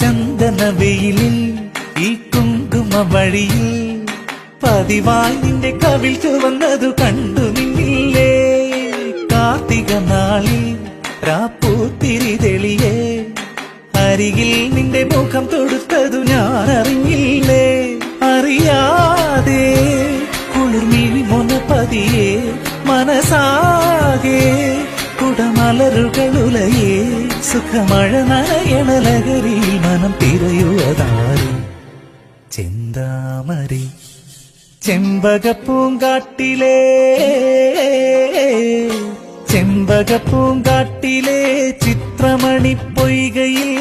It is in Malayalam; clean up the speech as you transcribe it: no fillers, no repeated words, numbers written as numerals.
ചന്ദന വെയിലിൽ ഈ കുങ്കുമ വഴിയിൽ പതിവായി നിന്റെ കവിൾ ചുവന്നതു കണ്ടു നിന്നില്ലേ. കാർത്തിക നാളിൽ രാപ്പൂത്തിരി തെളിയേ അരികിൽ നിന്റെ മുഖം തൊടുത്തതു ഞാൻ അറിഞ്ഞില്ലേ. അറിയാതെ കുളിർമിഴി മുനപ്പതിയെ മനസാകെ കുടമലരുകളുലയേ സുഖമഴ നനയണ ലഹരിയിൽ മനം തിരയുവതാരും ചെന്താമരി ചെമ്പകപ്പൂങ്കാട്ടിലെ ചിത്രമണി പൊയ്കയിൽ